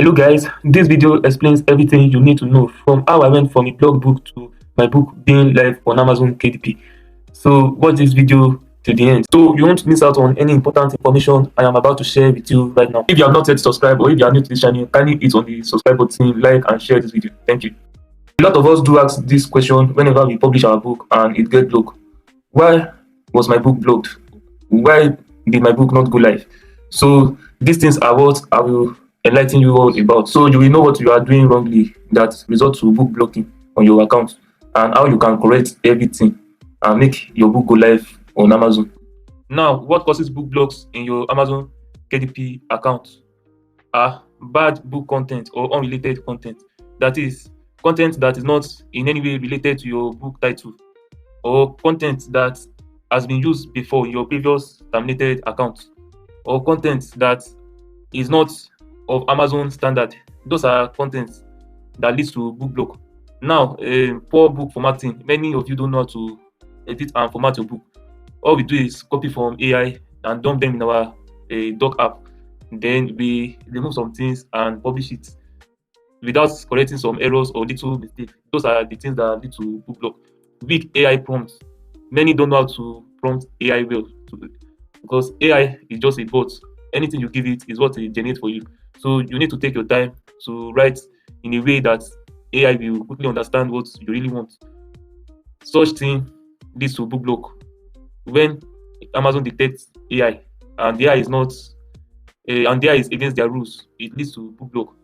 Hello guys, this video explains everything you need to know from how I went from a blog book to my book being live on Amazon KDP. So watch this video to the end so you won't miss out on any important information I am about to share with you right now. If you have not yet subscribed or if you are new to this channel, kindly hit on the subscribe button, like and share this video. Thank you. A lot of us do ask this question whenever we publish our book and it gets blocked. Why was my book blocked? Why did my book not go live? So these things are what I will enlighten you all about, so you will know what you are doing wrongly that results to book blocking on your account and how you can correct everything and make your book go live on Amazon. Now, what causes book blocks in your Amazon KDP account are bad book content or unrelated content. That is, content that is not in any way related to your book title or content that has been used before in your previous terminated account or content that is not of Amazon standard. Those are contents that leads to book block. Now, poor book formatting. Many of you don't know how to edit and format your book. All we do is copy from AI and dump them in our doc app. Then we remove some things and publish it without correcting some errors or little mistakes. Those are the things that lead to book block. Weak AI prompts. Many don't know how to prompt AI well because AI is just a bot. Anything you give it is what it generates for you. So you need to take your time to write in a way that AI will quickly understand what you really want. Such thing leads to book block. When Amazon detects AI and the AI is not and the AI is against their rules, it leads to book block.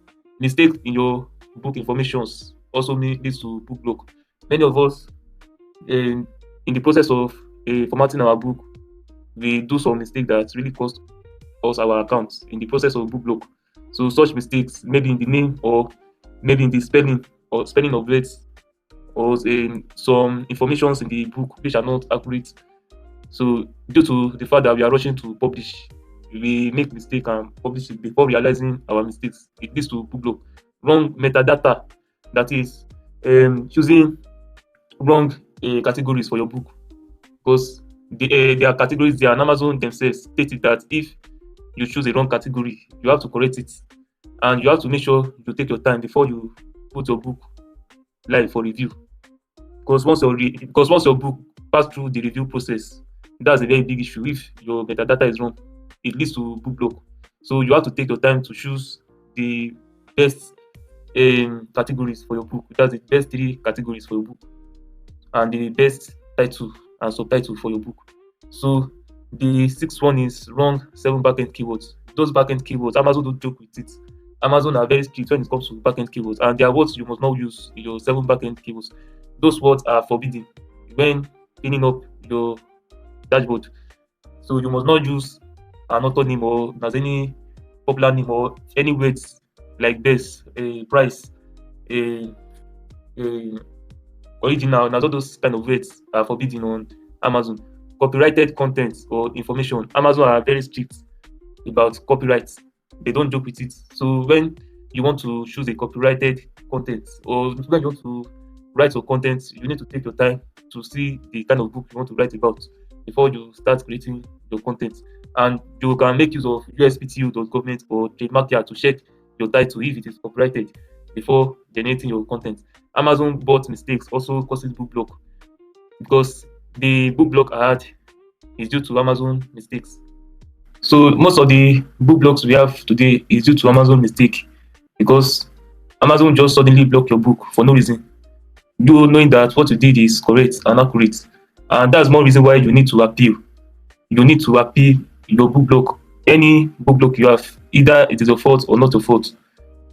Mistake in your book informations also leads to book block. Many of us in the process of formatting our book, we do some mistake that really cost us our accounts in the process of book block. So such mistakes, maybe in the name or maybe in the spelling or spelling of words or in some informations in the book which are not accurate. So due to the fact that we are rushing to publish, we make mistake and publish it before realizing our mistakes. It leads to book block. Wrong metadata, that is choosing wrong categories for your book, because there are categories there and Amazon themselves stated that if you choose a wrong category, you have to correct it and you have to make sure you take your time before you put your book live for review. Because once your book pass through the review process, that's a very big issue. If your metadata is wrong, it leads to book block. So you have to take your time to choose the best categories for your book. That's the best 3 categories for your book and the best title and subtitle for your book. So the 6th one is wrong 7 backend keywords. Those backend keywords, Amazon don't joke with it. Amazon are very strict when it comes to backend keywords, and there are words you must not use in your 7 backend keywords. Those words are forbidden when cleaning up your dashboard. So you must not use an author name or as any popular name or any words like this, price, original. Now all those kind of words are forbidden on Amazon. Copyrighted content or information, Amazon are very strict about copyright. They don't joke with it. So when you want to choose a copyrighted content or when you want to write your content, you need to take your time to see the kind of book you want to write about before you start creating your content. And you can make use of uspto.government or trademark to check your title if it is copyrighted before generating your content. Amazon bot mistakes also causes book block, because the book block I had is due to Amazon mistakes. So most of the book blocks we have today is due to Amazon mistake, because Amazon just suddenly block your book for no reason. You knowing that what you did is correct and accurate, and that's one reason why you need to appeal. You need to appeal your book block. Any book block you have, either it is your fault or not your fault,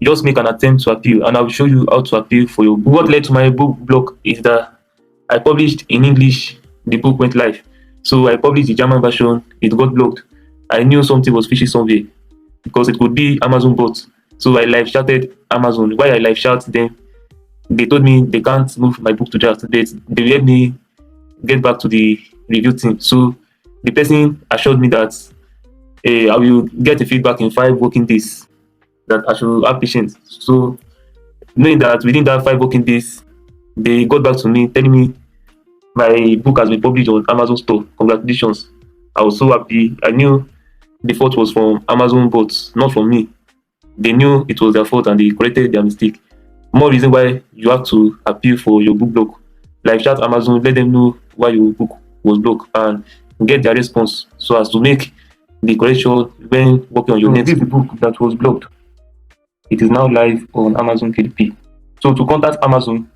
you just make an attempt to appeal, and I will show you how to appeal for your book. What led to my book block is that I published in English, the book went live. So I published the German version, it got blocked. I knew something was fishy somewhere because it could be Amazon bot. So I live chatted Amazon. While I live chat them, they told me they can't move my book to draft. They let me get back to the review team. So the person assured me that I will get a feedback in 5 working days, that I should have patience. So knowing that within that 5 working days, they got back to me telling me my book has been published on Amazon store. Congratulations. I was so happy. I knew the fault was from Amazon bots, not from me. they knew it was their fault and they corrected their mistake. More reason why you have to appeal for your book block. Like chat Amazon, let them know why your book was blocked and get their response so as to make the correction when working on your next book that was blocked. It is now live on Amazon KDP. So to contact Amazon,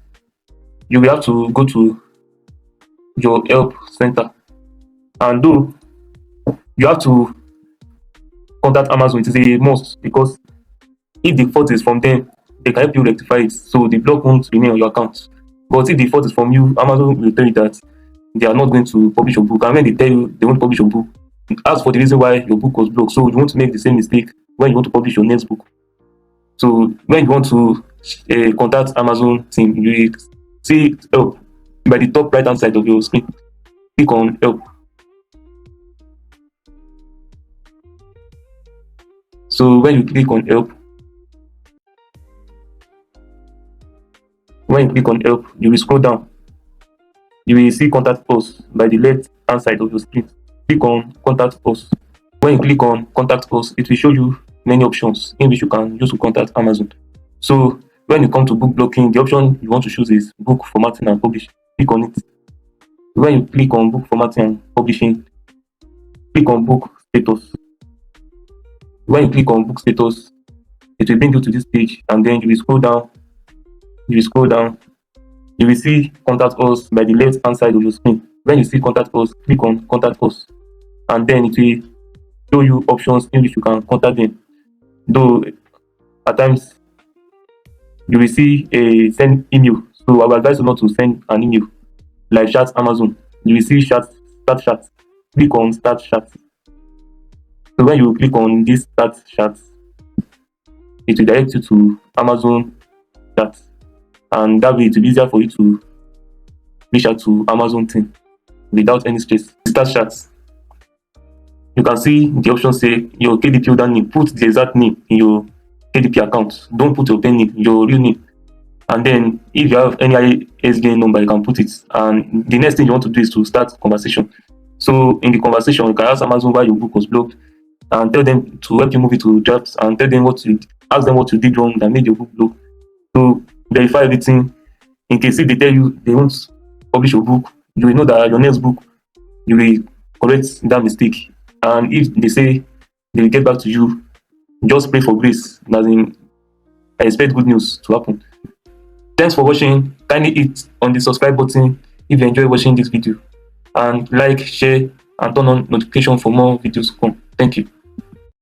you will have to go to your help center. And though you have to contact Amazon, it is a must because if the fault is from them, they can help you rectify it. So the block won't remain on your account. But if the fault is from you, Amazon will tell you that they are not going to publish your book. And when they tell you they won't publish your book, ask for the reason why your book was blocked. So you won't make the same mistake when you want to publish your next book. So when you want to contact Amazon team, you see help by the top right hand side of your screen. Click on help. So when you click on help, you will scroll down. You will see contact us by the left hand side of your screen. Click on contact us. When you click on contact us, it will show you many options in which you can use to contact Amazon. So when you come to book blocking, the option you want to choose is book formatting and publishing. Click on it. When you click on book formatting and publishing, click on book status. When you click on book status, it will bring you to this page and then you will scroll down. You will see contact us by the left hand side of your screen. When you see contact us, click on contact us and then it will show you options in which you can contact them. Though at times you will see a send email. So I will advise you not to send an email like chat Amazon. You will see start chat. Click on start chat. So when you click on this start chat, it will direct you to Amazon chat. And that way it will be easier for you to reach out to Amazon team without any stress. Start chat. You can see the option say your KDP holder name. Put the exact name in your KDP account. Don't put your pen name, your real name. And then if you have any ISBN number, you can put it. And the next thing you want to do is to start conversation. So in the conversation, you can ask Amazon why your book was blocked and tell them to help you move it to drafts and tell them ask them what you did wrong that made your book blocked. So verify everything. In case if they tell you they won't publish your book, you will know that your next book, you will correct that mistake. And if they say they will get back to you, just pray for grace. As in, I expect good news to happen. Thanks for watching. Kindly hit on the subscribe button if you enjoy watching this video. And like, share, and turn on notification for more videos to come. Thank you.